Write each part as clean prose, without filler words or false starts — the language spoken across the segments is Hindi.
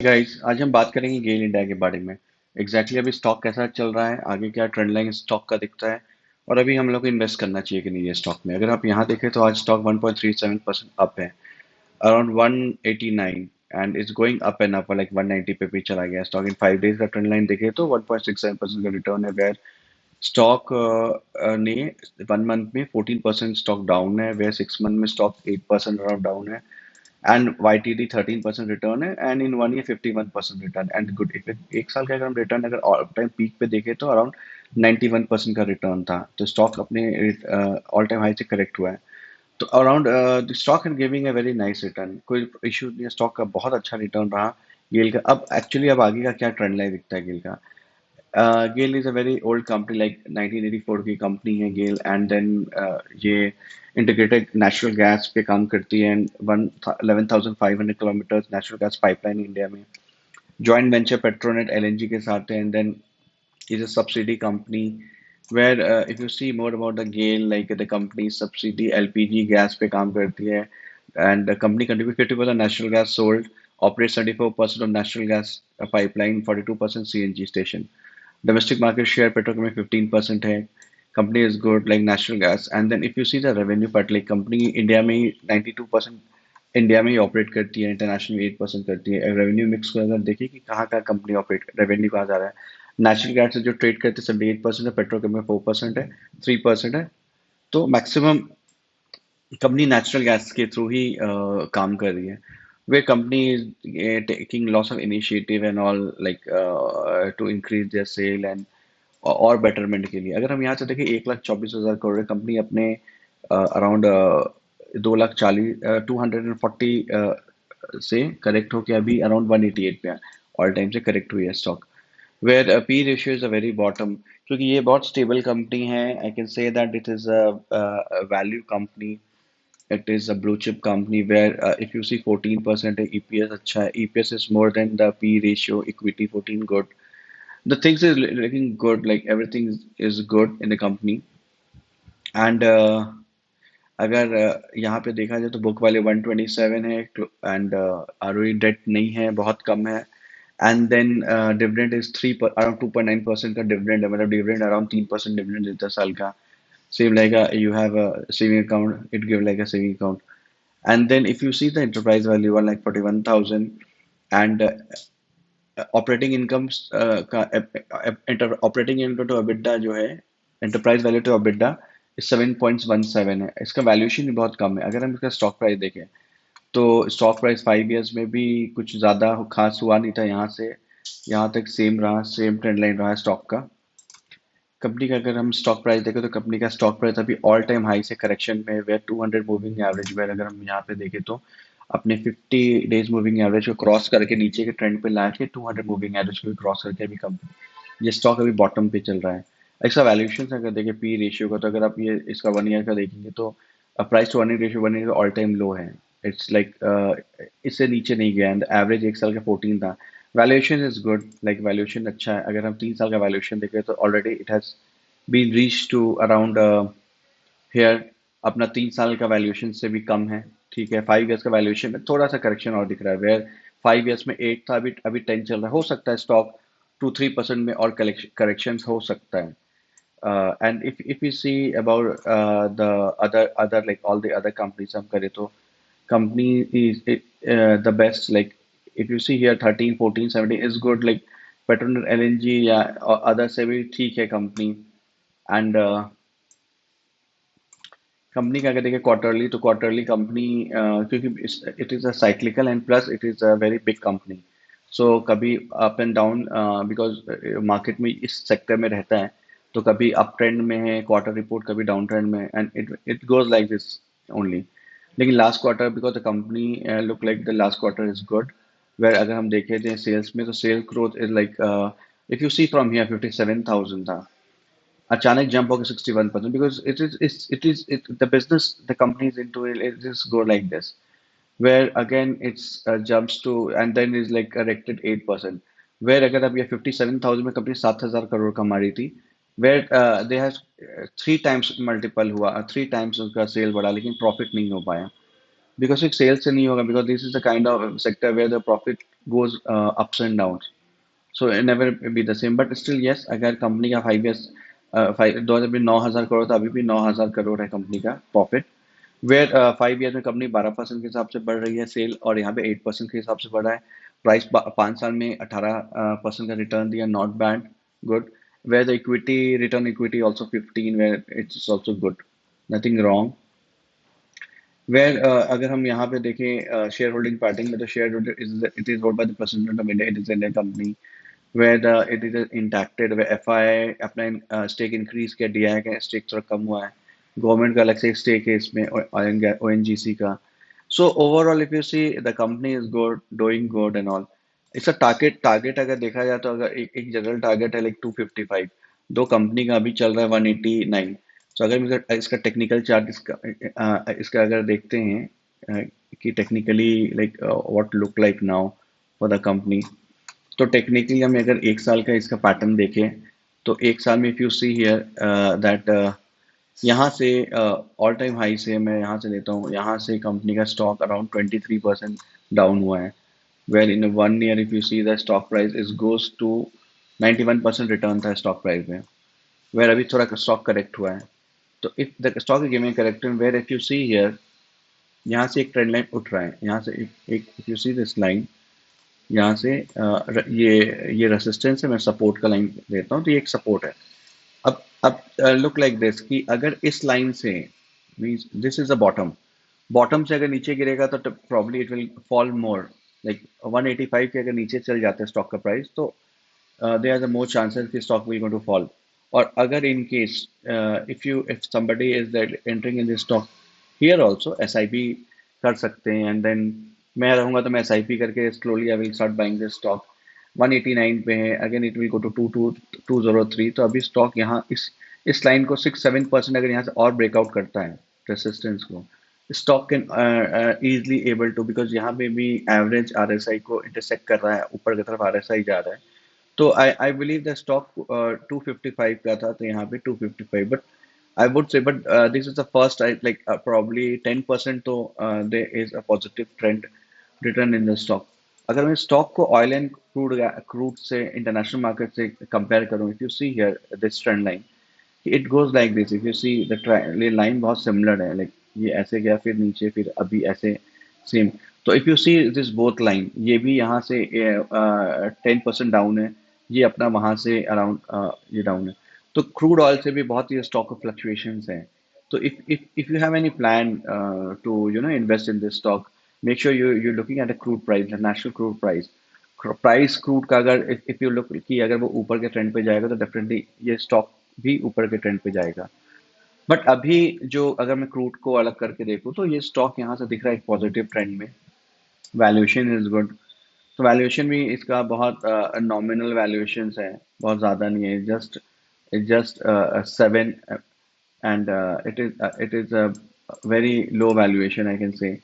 गाइस आज हम बात करेंगे गेल इंडिया के बारे में। अभी स्टॉक कैसा चल रहा है, आगे क्या ट्रेंड लाइन स्टॉक का दिखता है और अभी हम लोग को इन्वेस्ट करना चाहिए कि नहीं ये स्टॉक में। अगर आप यहाँ देखें तो आज स्टॉक 1.37% अप है, around 189, and it's going up and up, like 190 पे भी चला गया स्टॉक। इन 5 डेज का ट्रेंड लाइन देखे तो 1.67% का रिटर्न है, वेयर स्टॉक ने 1 मंथ में 14% स्टॉक डाउन है, वेयर 6 मंथ में स्टॉक 8% अराउंड डाउन है, एंड YTD 13% रिटर्न है, and in 1 year 51% return and good. एक साल का अगर हम रिटर्न अगर ऑल टाइम पीक पे देखें तो अराउंड 91% का रिटर्न था। तो स्टॉक अपने ऑल टाइम हाई से करेक्ट हुआ है। तो around the stock and giving a very nice return, कोई इशू नहीं है, स्टॉक का बहुत अच्छा रिटर्न रहा गेल का। अब एक्चुअली अब आगे का क्या ट्रेंड लाइन दिखता है गेल का। GAIL is a very old company, like 1984 की कंपनी है गेल, एंड देन ये इंटीग्रेटेड नेचुरल गैस पे काम करती है, and 11,500 kilometre natural gas pipeline India में जॉइंट वेंचर पेट्रोनेट LNG के साथ है, and then is a subsidy company where if you see more about the GAIL, like the company subsidy LPG gas पे काम करती है, and the company contributes 50% natural gas sold, operates 34% of natural gas pipeline, 42% CNG station. Domestic market share petrol में 15% है. Company is good like natural gas. And then if you see the revenue part, like company India में ही 92% इंडिया में ही ऑपरेट करती है, इंटरनेशनल में 8% करती है। रेवेन्यू मिक्स को अगर देखिए कि कहाँ कहाँ कंपनी ऑपरेट, रेवेन्यू कहाँ जा रहा है। नेचुरल गैस से जो ट्रेड करते हैं 78% है, पेट्रोल में 4% है, 3% है। तो मैक्सिमम कंपनी नेचुरल गैस के थ्रू ही काम कर रही है। वे company is taking lots of initiative and all, like to increase their sale and और बेटरमेंट के लिए। अगर हम यहाँ से देखें 1,24,000 करोड़ कंपनी अपने अराउंड 2,40,000 240 से करेक्ट होके अभी अराउंड 188 पे है, ऑल टाइम से करेक्ट हुई है stock. Where P ratio is a very bottom, क्योंकि ये बहुत स्टेबल कंपनी है। I can say that it is a value company, it is a blue chip company where if you see 14% है, EPS अच्छा है, EPS is more than the P ratio, equity 14 good, the things is looking good, like everything is good in the company. And अगर यहाँ पे देखा जाए तो बुक वैल्यू 127 है, एंड ROE डेट नहीं है, बहुत कम है। And then dividend is around 2.9% का डिविडेंड है, मतलब डिविडेंड अराउंड 3% डिविडेंड देता है साल का। Same like you have a saving account, it give like a saving account. And then if you see the enterprise value 1,41,000, and operating income का ऑपरेटिंग इनकम टू EBITDA जो है, एंटरप्राइज वैल्यू टू EBITDA इस 7.17 है। इसका वैल्यूएशन भी बहुत कम है। अगर हम इसका स्टॉक प्राइस देखें तो स्टॉक प्राइस 5 ईयर्स में भी कुछ ज़्यादा खास हुआ नहीं था, यहाँ से यहाँ तक सेम रहा, सेम ट्रेंड लाइन रहा है स्टॉक का। कंपनी का अगर हम स्टॉक प्राइस देखें तो कंपनी का स्टॉक प्राइस अभी ऑल टाइम हाई से करेक्शन में, वेयर 200 मूविंग एवरेज, वेयर अगर हम यहाँ पे देखें तो अपने 50 डेज मूविंग एवरेज को क्रॉस करके नीचे के ट्रेंड पे ला के 200 मूविंग एवरेज को भी क्रॉस करके अभी कंपनी, ये स्टॉक अभी बॉटम पे चल रहा है। इसका वैल्यूएशन अगर देखें पी रेशियो का, तो अगर आप ये इसका 1 ईयर का देखेंगे तो price to earning ratio 1 year all time low है। इट्स लाइक इससे नीचे नहीं गया, एंड एवरेज एक साल का 14 था। Valuation is good, like valuation अच्छा है। अगर हम 3 साल का वैल्यूएशन देखें तो already it has been reach to around here, अपना 3 साल का वैल्यूएशन से भी कम है। ठीक है, 5 ईयर्स का वैल्यूएशन में थोड़ा सा करेक्शन और दिख रहा है, वेयर 5 ईयर्स में 8 था, अभी अभी 10 चल रहा है। हो सकता है स्टॉक 2-3% में और करेक्शन हो सकता है। And if you see about the other like all the other companies हम करें तो company is the best, like if you see here 13 14 17 is good, like Petronet LNG या अदर से भी ठीक है कंपनी। एंड कंपनी का अगर देखें क्वार्टरली तो क्वार्टरली कंपनी क्योंकि it is a cyclical and plus it is a very big company, so कभी up and down, because market में इस सेक्टर में रहता है, तो कभी अप ट्रेंड में है क्वार्टर रिपोर्ट, कभी डाउन ट्रेंड में, and it it goes like this only. लेकिन last quarter because the company look like the last quarter is good, where अगर हम देखें थे सेल्स में तो sale growth is like, if you see from here 57,000 था, अचानक जंप होकर 61%, because it the business the company is into, it just go like this, where again it's jumps to, and then is like corrected 8%, where अगर अब ये 57,000 में कंपनी 7,000 करोड़ कमा रही थी, where they have 3 times multiple हुआ, 3 times उसका सेल बढ़ा, लेकिन प्रॉफिट नहीं हो पाया, बिकॉज एक सेल्स से नहीं होगा, because this is the kind of sector where the profit goes ups and downs. So it never be the same. But still yes, अगर कंपनी का 5 years 2009 हजार करोड़ था, अभी भी 9 हजार करोड़ है कंपनी का प्रॉफिट, वेयर 5 years में कंपनी 12% के हिसाब से बढ़ रही है सेल, और यहाँ पे 8% के हिसाब से बढ़ रहा है प्राइस। 5 साल में 18% का रिटर्न दिया, not bad, good. Where the equity return equity also 15, where it's also good, nothing wrong. Where अगर हम यहाँ पे देखें शेयर होल्डिंग पैटर्न में, तो share holder it is hold by the president of India, it is Indian company, where it is impacted, where FII अपना स्टेक इंक्रीज किया, DI का स्टेक थोड़ा कम हुआ है, गवर्नमेंट का अलग से स्टेक है इसमें, ONGC का। So overall if you see the company is good, doing good and all. इसका टारगेट अगर देखा जाए, तो अगर एक जनरल टारगेट है लाइक 255, दो कंपनी का अभी चल रहा है 189। सो अगर इसका टेक्निकल चार्ट इसका अगर देखते हैं कि technically like what look like now for the company, तो टेक्निकली हम अगर एक साल का इसका पैटर्न देखें, तो एक साल में if you see here that यहाँ से ऑल टाइम हाई से मैं यहाँ से लेता हूँ, यहाँ से कंपनी का स्टॉक अराउंड 23% डाउन हुआ है, where in 1 year if you see the stock price is goes to 91% return था स्टॉक प्राइस में, वेर अभी थोड़ा स्टॉक करेक्ट हुआ है। तो if the stock is giving correction, where if you see here, यहाँ से एक ट्रेंड लाइन उठ रहा है, यहाँ से एक if you see this line, यहाँ से ये रेसिस्टेंस है, मैं सपोर्ट का लाइन देता हूँ, तो ये एक सपोर्ट है। अब लुक लाइक दिस कि अगर इस लाइन से, means this is a bottom, bottom से अगर नीचे गिरेगा तो probably it will fall more, like 185 के अगर नीचे चल जाता है स्टॉक का प्राइस, तो there are the more chances कि stock will going to fall। और अगर in case if somebody is that entering in this stock here also, SIP कर सकते हैं, and then मैं रहूँगा तो मैं SIP करके slowly I will start buying this stock। 189 पे है, again it will go to 203, तो अभी stock यहाँ इस लाइन को 6-7% अगर यहाँ से और ब्रेकआउट करता है रेसिस्टेंस को, stock can easily able to, because यहाँ पे भी एवरेज RSI को इंटरसेक्ट कर रहा है, ऊपर की तरफ RSI जा रहा है। तो आई बिलीव द स्टॉक 255 का था, तो यहाँ पे 255, but I would say, but this is the first I like probably 10% तो there is a positive trend return in the stock. अगर मैं स्टॉक को ऑयल एंड क्रूड से इंटरनेशनल मार्केट से कंपेयर करूँ, if you see here this trend line, it goes like this, if you see the line बहुत सिमिलर है, लाइक ये ऐसे गया फिर नीचे, फिर अभी ऐसे सेम। तो if you see this both line, ये भी यहाँ से 10% डाउन है, ये अपना वहाँ से अराउंड ये डाउन है। तो क्रूड ऑयल से भी बहुत ही स्टॉक फ्लक्चुएशंस हैं। तो if you have any plan to invest in this stock, make sure you're looking at a crude price, the national crude price। Price crude का अगर इफ यू लुक कि अगर वो ऊपर के ट्रेंड पे जाएगा, तो डेफिनेटली ये स्टॉक भी ऊपर के ट्रेंड पे जाएगा। बट अभी जो अगर मैं क्रूड को अलग करके देखूँ, तो ये स्टॉक यहाँ से दिख रहा है एक पॉजिटिव ट्रेंड में, वैल्यूएशन इज गुड। तो वैल्यूएशन भी इसका बहुत नॉमिनल वैल्यूएशंस है, बहुत ज़्यादा नहीं है, just 7, and it is a very low valuation I can से।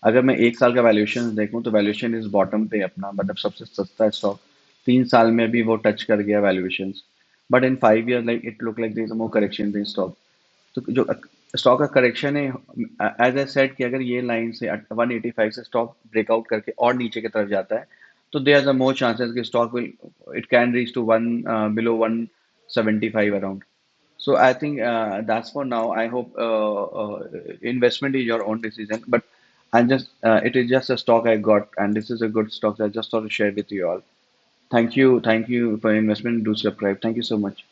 अगर मैं एक साल का वैल्यूएशन देखूं, तो वैल्यूएशन इस बॉटम पे अपना, मतलब सबसे सस्ता स्टॉक 3 साल में भी वो टच कर गया valuation. But in 5 years like it look like there is more correction in stock. तो जो स्टॉक का करेक्शन है, एज आई सेड कि अगर ये लाइन से 185 से स्टॉक ब्रेकआउट करके और नीचे की तरफ जाता है, तो देयर आर मोर चांसेस कि stock will it can reach to one below 175 around. So I think that's for now. I hope investment is your own decision, but it is just a stock I got, and this is a good stock. I just thought to share with you all. Thank you for your investment. Do subscribe. Thank you so much.